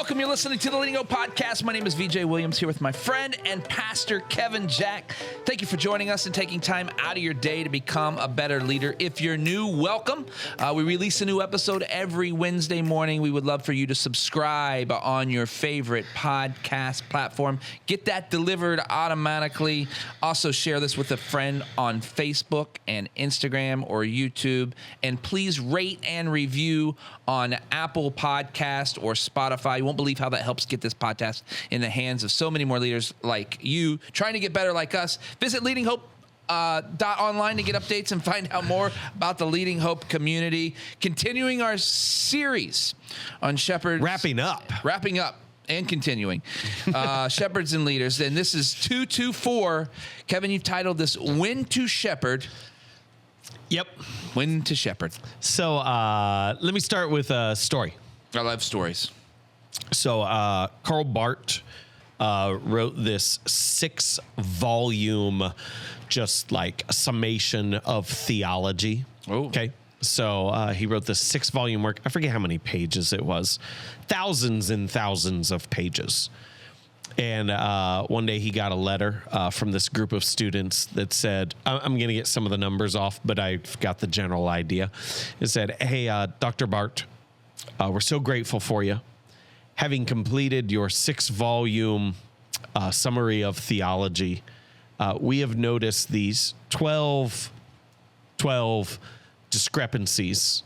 welcome. You're listening to the Leading Hope Podcast. My name is VJ Williams here with my friend and pastor, Kevin Jack. Thank you for joining us and taking time out of your day to become a better leader. If you're new, welcome. We release a new episode every Wednesday morning. We would love for you to subscribe on your favorite podcast platform. Get that delivered automatically. Also, share this with a friend on Facebook and Instagram or YouTube. And please rate and review on Apple Podcast or Spotify. You won't believe how that helps get this podcast in the hands of so many more leaders like you trying to get better like us. Visit leadinghope.online to get updates and find out more about the Leading Hope community. Continuing our series on shepherds. Wrapping up and continuing. Shepherds and leaders. And this is 224. Kevin, you've titled this When to Shepherd. Yep. When to Shepherd. So let me start with a story. I love stories. So Karl Barth wrote this 6-volume, just like summation of theology. Oh. Okay. So he wrote this 6-volume work. I forget how many pages it was. Thousands and thousands of pages. And one day he got a letter from this group of students that said, I'm going to get some of the numbers off, but I've got the general idea. It said, hey, Dr. Barth, we're so grateful for you. Having completed your 6-volume summary of theology, we have noticed these 12 discrepancies,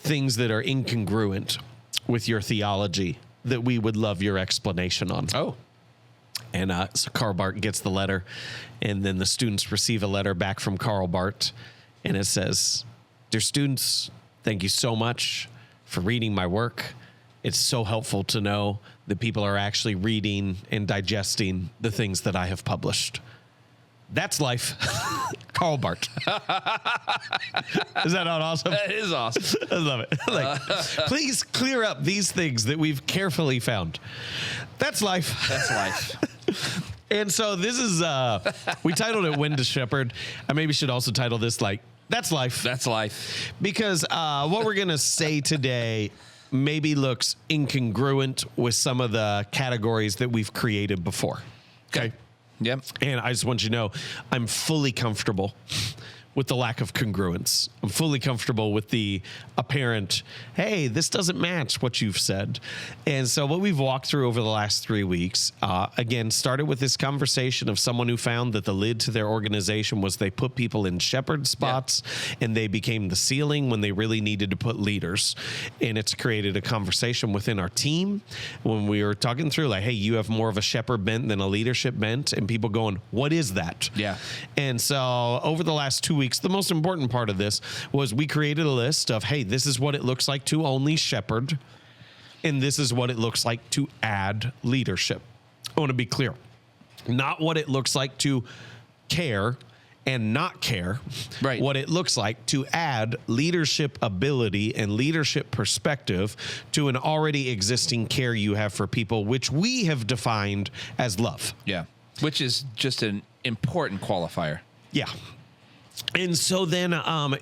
things that are incongruent with your theology that we would love your explanation on. Oh. And so Karl Barth gets the letter, and then the students receive a letter back from Karl Barth, and it says, dear students, thank you so much for reading my work. It's so helpful to know that people are actually reading and digesting the things that I have published. That's life. Karl Barth. Is that not awesome? That is awesome. I love it. Please clear up these things that we've carefully found. That's life. That's life. And so this is, we titled it When to Shepherd. I maybe should also title this That's Life. That's life. Because what we're going to say today maybe looks incongruent with some of the categories that we've created before. Okay. Yep. And I just want you to know, I'm fully comfortable with the lack of congruence. I'm fully comfortable with the apparent, hey, this doesn't match what you've said. And so what we've walked through over the last 3 weeks, again, started with this conversation of someone who found that the lid to their organization was they put people in shepherd spots, and they became the ceiling when they really needed to put leaders. And it's created a conversation within our team when we were talking through hey, you have more of a shepherd bent than a leadership bent, and people going, what is that? Yeah. And so over the last 2 weeks, the most important part of this was we created a list of, hey, this is what it looks like to only shepherd, and this is what it looks like to add leadership. I want to be clear. Not what it looks like to care and not care. Right. What it looks like to add leadership ability and leadership perspective to an already existing care you have for people, which we have defined as love. Yeah. Which is just an important qualifier. Yeah. And so then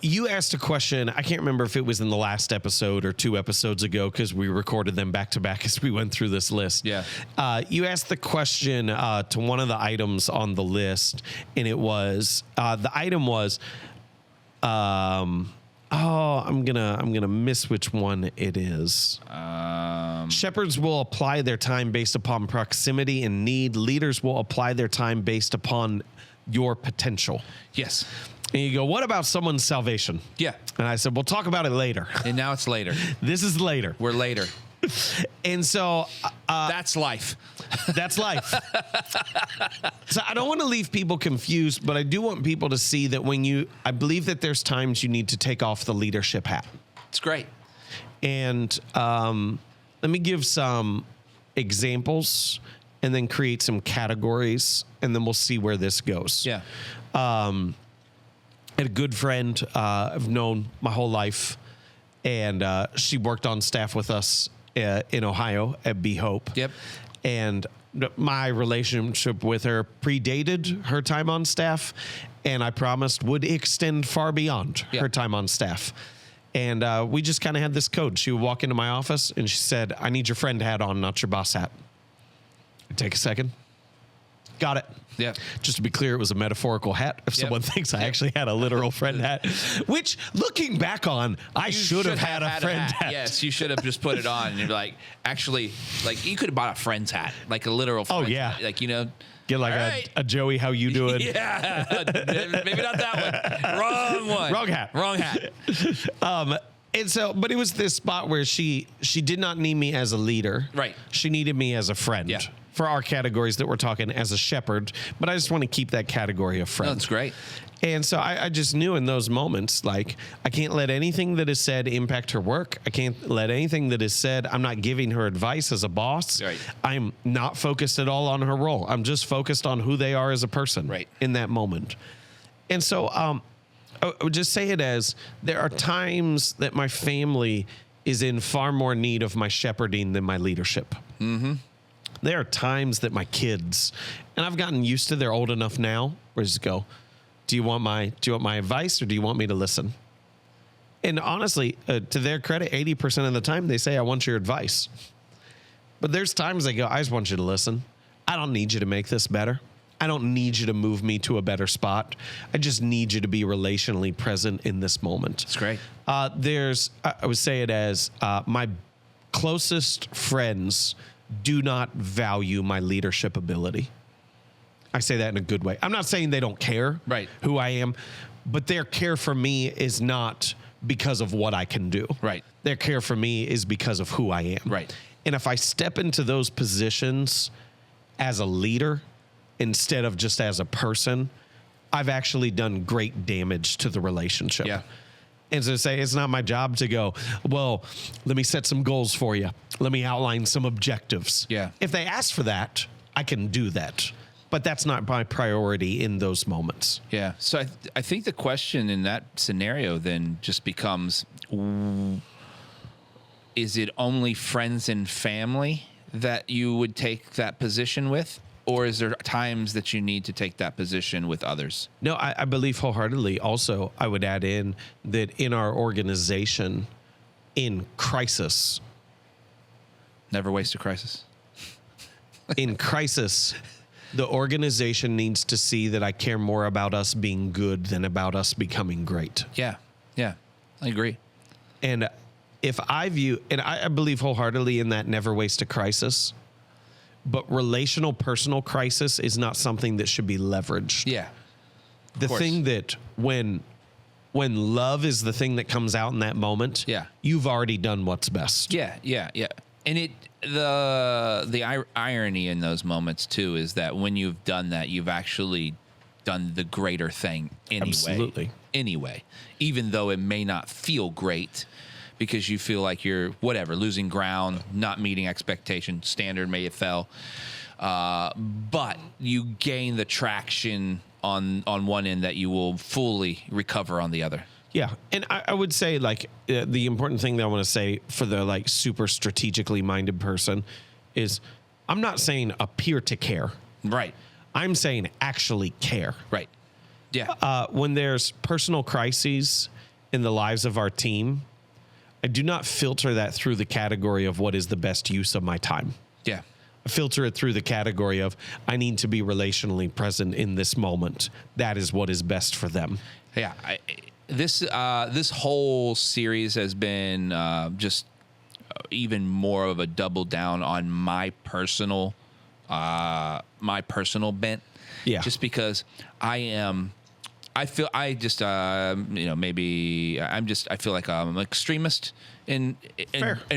you asked a question. I can't remember if it was in the last episode or 2 episodes ago because we recorded them back to back as we went through this list. Yeah. You asked the question to one of the items on the list, and it was the item was I'm gonna miss which one it is. Shepherds will apply their time based upon proximity and need. Leaders will apply their time based upon your potential. Yes. And you go, what about someone's salvation? Yeah. And I said, we'll talk about it later. And now it's later. This is later. We're later. And so That's life. that's life. So I don't want to leave people confused, but I do want people to see that I believe that there's times you need to take off the leadership hat. It's great. And let me give some examples and then create some categories, and then we'll see where this goes. Yeah. I had a good friend I've known my whole life, and she worked on staff with us in Ohio at Be Hope. Yep. And my relationship with her predated her time on staff, and I promised would extend far beyond her time on staff. And we just kind of had this code. She would walk into my office and she said, I need your friend hat on, not your boss hat. I'd take a second. Got it. Yeah. Just to be clear, it was a metaphorical hat. If someone thinks I actually had a literal friend hat, which looking back on, I should have had a friend hat. Yes, you should have just put it on. And you're like, actually, like you could have bought a friend's hat, like a literal friend's hat. Like, Get like a Joey, how you doing? Yeah. Maybe not that one. Wrong one. Wrong hat. And so, but it was this spot where she did not need me as a leader. Right. She needed me as a friend. Yeah. For our categories that we're talking as a shepherd, but I just want to keep that category of friend. That's great. And so I just knew in those moments, like, I can't let anything that is said impact her work. I can't let anything that is said, I'm not giving her advice as a boss. Right. I'm not focused at all on her role. I'm just focused on who they are as a person in that moment. And so I would just say it as there are times that my family is in far more need of my shepherding than my leadership. Mm-hmm. There are times that my kids, and I've gotten used to, they're old enough now, where just go, do you want my advice or do you want me to listen? And honestly, to their credit, 80% of the time they say, I want your advice. But there's times they go, I just want you to listen. I don't need you to make this better. I don't need you to move me to a better spot. I just need you to be relationally present in this moment. That's great. I would say it as my closest friends do not value my leadership ability. I say that in a good way. I'm not saying they don't care who I am, but their care for me is not because of what I can do. Right. Their care for me is because of who I am. Right. And if I step into those positions as a leader instead of just as a person, I've actually done great damage to the relationship. Yeah. And so say, it's not my job to go, well, let me set some goals for you. Let me outline some objectives. Yeah. If they ask for that, I can do that. But that's not my priority in those moments. Yeah. So I think the question in that scenario then just becomes, is it only friends and family that you would take that position with? Or is there times that you need to take that position with others? No, I believe wholeheartedly. Also, I would add in that in our organization, in crisis. Never waste a crisis. In crisis, the organization needs to see that I care more about us being good than about us becoming great. Yeah. Yeah. I agree. And if I view, and I believe wholeheartedly in that never waste a crisis, but relational personal crisis is not something that should be leveraged. Yeah. The thing that when love is the thing that comes out in that moment, you've already done what's best. Yeah, yeah, yeah. And the irony in those moments too is that when you've done that, you've actually done the greater thing anyway. Absolutely. Anyway, even though it may not feel great, because you feel like you're losing ground, not meeting expectation, standard may have fell, but you gain the traction on one end that you will fully recover on the other. Yeah, and I would say the important thing that I want to say for the super strategically minded person is I'm not saying appear to care. Right. I'm saying actually care. Right. Yeah. When there's personal crises in the lives of our team, I do not filter that through the category of what is the best use of my time. Yeah. I filter it through the category of I need to be relationally present in this moment. That is what is best for them. Yeah. This whole series has been just even more of a double down on my personal bent. Yeah. Just because I feel like I'm an extremist in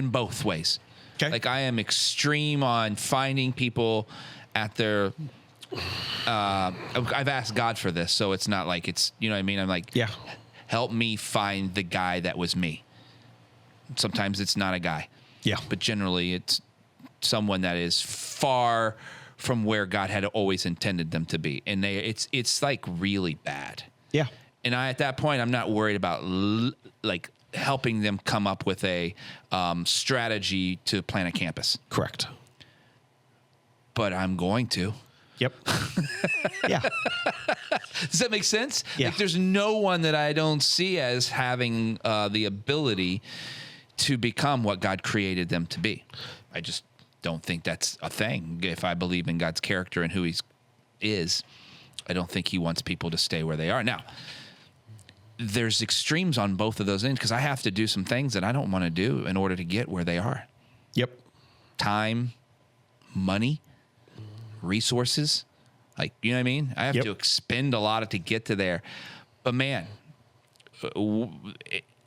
both ways. Okay. Like I am extreme on finding people at their. I've asked God for this, so it's not like it's you know what I mean. I'm like, help me find the guy that was me. Sometimes it's not a guy. Yeah. But generally it's someone that is far from where God had always intended them to be. And it's like really bad. Yeah. And at that point, I'm not worried about helping them come up with a strategy to plan a campus. Correct. But I'm going to. Yep. Yeah. Does that make sense? Yeah. Like, there's no one that I don't see as having the ability to become what God created them to be. I just don't think that's a thing. If I believe in God's character and who he is, I don't think he wants people to stay where they are. Now, there's extremes on both of those ends because I have to do some things that I don't want to do in order to get where they are. Yep. Time, money, resources. Like, you know what I mean? I have to expend a lot to get to there. But man,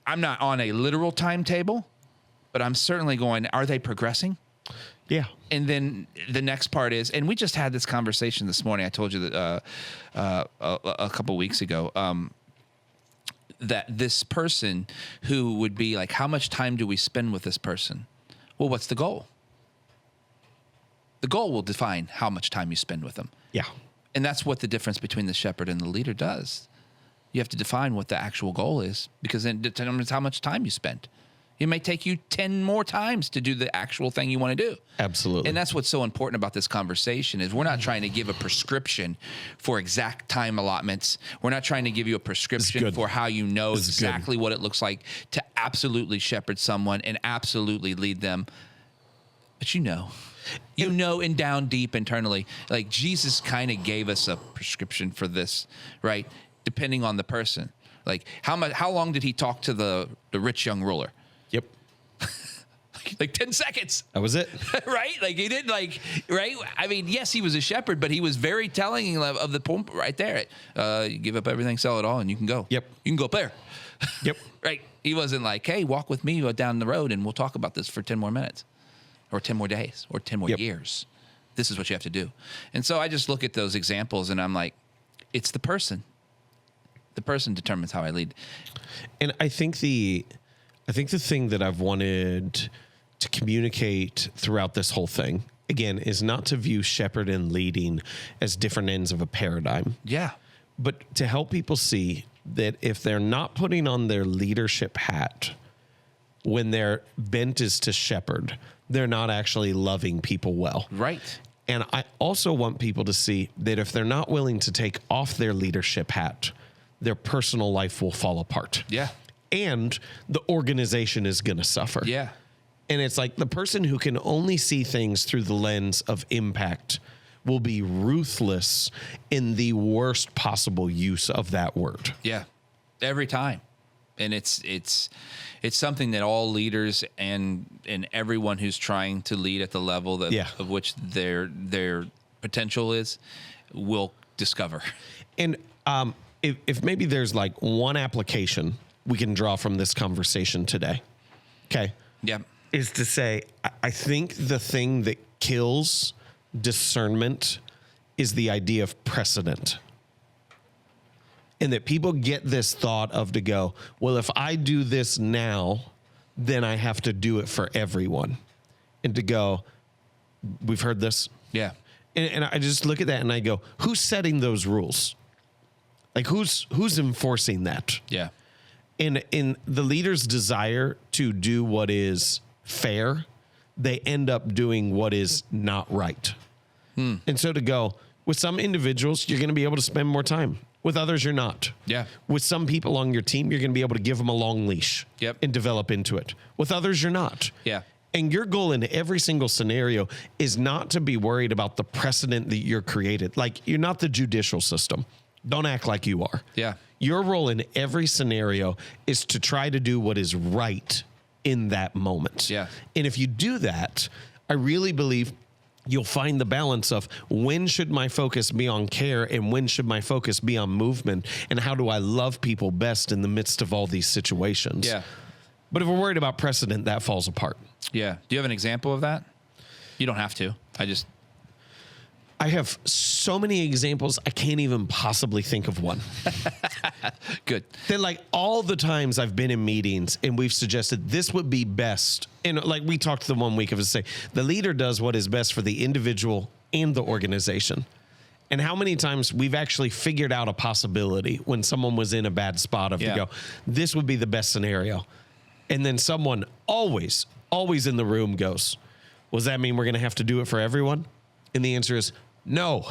I'm not on a literal timetable, but I'm certainly going, are they progressing? Yeah. And then the next part is, and we just had this conversation this morning. I told you that a couple weeks ago, that this person who would be like, how much time do we spend with this person? Well, what's the goal? The goal will define how much time you spend with them. Yeah. And that's what the difference between the shepherd and the leader does. You have to define what the actual goal is, because then it determines how much time you spend. It may take you 10 more times to do the actual thing you want to do. Absolutely. And that's what's so important about this conversation is we're not trying to give a prescription for exact time allotments. We're not trying to give you a prescription for how you know exactly what it looks like to absolutely shepherd someone and absolutely lead them. But you know and down deep internally, like Jesus kind of gave us a prescription for this, right? Depending on the person. Like how long did he talk to the rich young ruler? Yep. Like 10 seconds. That was it. Right? Like he didn't right? I mean, yes, he was a shepherd, but he was very telling of the point right there. You give up everything, sell it all, and you can go. Yep. You can go up there. Yep. Right? He wasn't like, hey, walk with me down the road and we'll talk about this for 10 more minutes or 10 more days or 10 more years. This is what you have to do. And so I just look at those examples and I'm like, it's the person. The person determines how I lead. And I think the thing that I've wanted to communicate throughout this whole thing, again, is not to view shepherd and leading as different ends of a paradigm. Yeah. But to help people see that if they're not putting on their leadership hat when their bent is to shepherd, they're not actually loving people well. Right. And I also want people to see that if they're not willing to take off their leadership hat, their personal life will fall apart. Yeah. And the organization is going to suffer. Yeah. And it's like the person who can only see things through the lens of impact will be ruthless in the worst possible use of that word. Yeah. Every time. And it's something that all leaders and everyone who's trying to lead at the level that of which their potential is will discover. And if maybe there's like one application we can draw from this conversation today, okay? Yeah. Is to say, I think the thing that kills discernment is the idea of precedent. And that people get this thought of to go, well, if I do this now, then I have to do it for everyone. And to go, we've heard this. Yeah. And I just look at that and I go, who's setting those rules? Like who's enforcing that? Yeah. In the leader's desire to do what is fair, they end up doing what is not right. And so to go, with some individuals, you're going to be able to spend more time. With others, you're not. Yeah. With some people on your team, you're going to be able to give them a long leash and develop into it. With others, you're not. Yeah. And your goal in every single scenario is not to be worried about the precedent that you're created. Like, you're not the judicial system. Don't act like you are. Yeah. Your role in every scenario is to try to do what is right in that moment. Yeah. And if you do that, I really believe you'll find the balance of when should my focus be on care and when should my focus be on movement, and how do I love people best in the midst of all these situations. Yeah. But if we're worried about precedent, that falls apart. Yeah. Do you have an example of that? You don't have to. I have so many examples, I can't even possibly think of one. Good. Then, like, all the times I've been in meetings and we've suggested this would be best. And like we talked the one week of us say, the leader does what is best for the individual and the organization. And how many times we've actually figured out a possibility when someone was in a bad spot of to go, this would be the best scenario. And then someone always in the room goes, well, does that mean we're going to have to do it for everyone? And the answer is, No,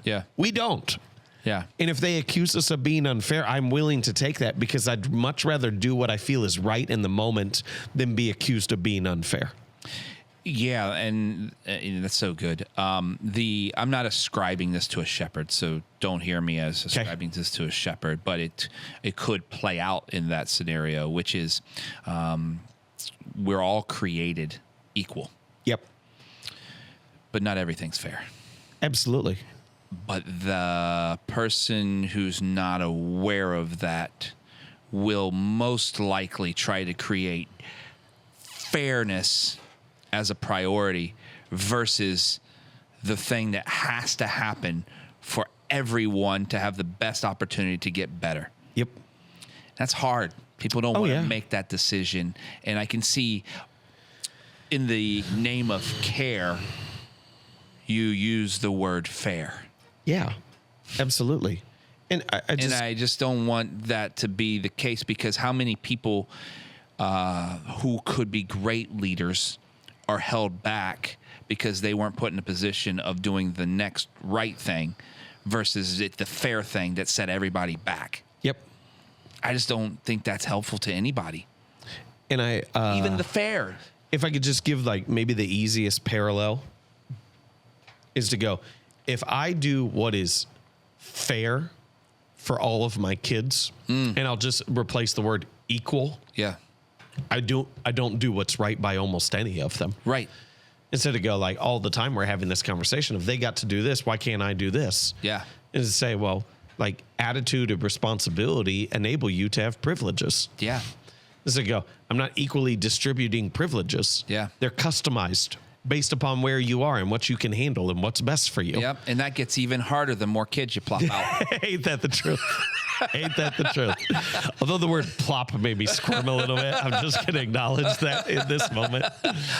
Yeah. we don't. Yeah. And if they accuse us of being unfair, I'm willing to take that because I'd much rather do what I feel is right in the moment than be accused of being unfair. Yeah, and that's so good. I'm not ascribing this to a shepherd, so don't hear me as ascribing this to a shepherd, but it could play out in that scenario, which is we're all created equal, Yep. but not everything's fair. Absolutely. But the person who's not aware of that will most likely try to create fairness as a priority versus the thing that has to happen for everyone to have the best opportunity to get better. Yep. That's hard. People don't want to yeah. make that decision. And I can see in the name of care, you use the word fair. Yeah, absolutely. And I just don't want that to be the case, because how many people who could be great leaders are held back because they weren't put in a position of doing the next right thing versus the fair thing that set everybody back. Yep. I just don't think that's helpful to anybody. And Even the fair. if I could just give like maybe the easiest parallel is to go, if I do what is fair for all of my kids, and I'll just replace the word equal. Yeah. I don't do what's right by almost any of them. Right. Instead of go like all the time we're having this conversation of they got to do this, why can't I do this? Yeah. Is to say, well, like attitude of responsibility enable you to have privileges. Yeah. Is to go, I'm not equally distributing privileges. Yeah. They're customized based upon where you are and what you can handle and what's best for you. Yep. And that gets even harder the more kids you plop out. Ain't that the truth? Ain't that the truth? Although the word plop made me squirm a little bit, I'm just going to acknowledge that in this moment.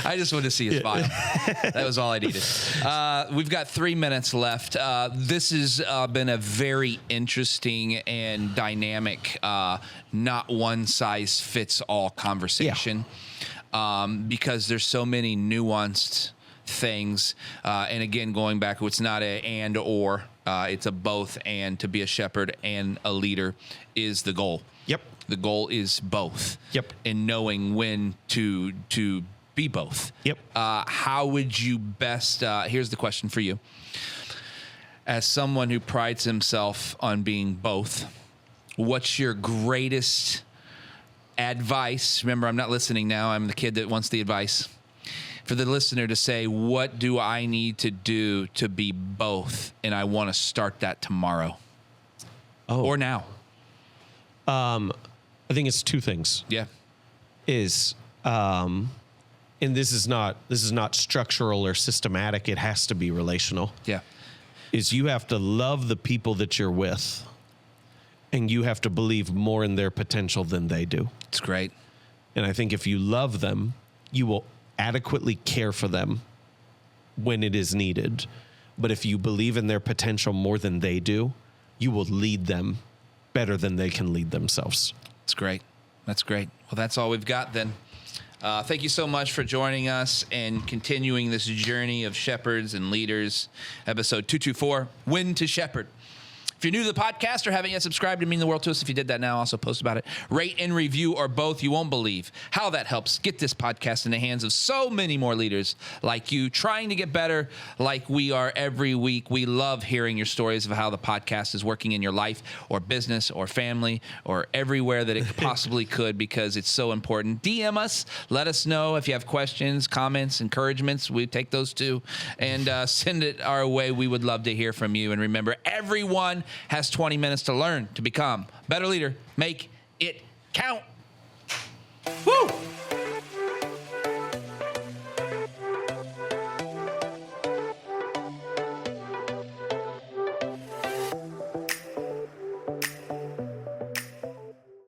I just wanted to see a smile. That was all I needed. We've got 3 minutes left. This has been a very interesting and dynamic, not one size fits all conversation. Because there's so many nuanced things. And again, going back, it's not a and or, it's a both, and to be a shepherd and a leader is the goal. Yep. The goal is both. Yep. And knowing when to be both. Yep. How would you best, here's the question for you. As someone who prides himself on being both, what's your greatest advice? Remember, I'm not listening now. I'm the kid that wants the advice. For the listener to say, what do I need to do to be both? And I want to start that tomorrow. Or now. I think it's two things. Yeah. And this is not structural or systematic. It has to be relational. Yeah. Is you have to love the people that you're with, and you have to believe more in their potential than they do. It's great. And I think if you love them, you will adequately care for them when it is needed. But if you believe in their potential more than they do, you will lead them better than they can lead themselves. That's great. That's great. Well, that's all we've got then. Thank you so much for joining us and continuing this journey of shepherds and leaders. Episode 224, When to Shepherd. If you're new to the podcast or haven't yet subscribed, it'd mean the world to us if you did that now. Also post about it. Rate and review or both. You won't believe how that helps get this podcast in the hands of so many more leaders like you, trying to get better like we are every week. We love hearing your stories of how the podcast is working in your life or business or family or everywhere that it possibly could, because it's so important. DM us. Let us know if you have questions, comments, encouragements. We take those too. And send it our way. We would love to hear from you. And remember, everyone has 20 minutes to learn to become a better leader. Make it count.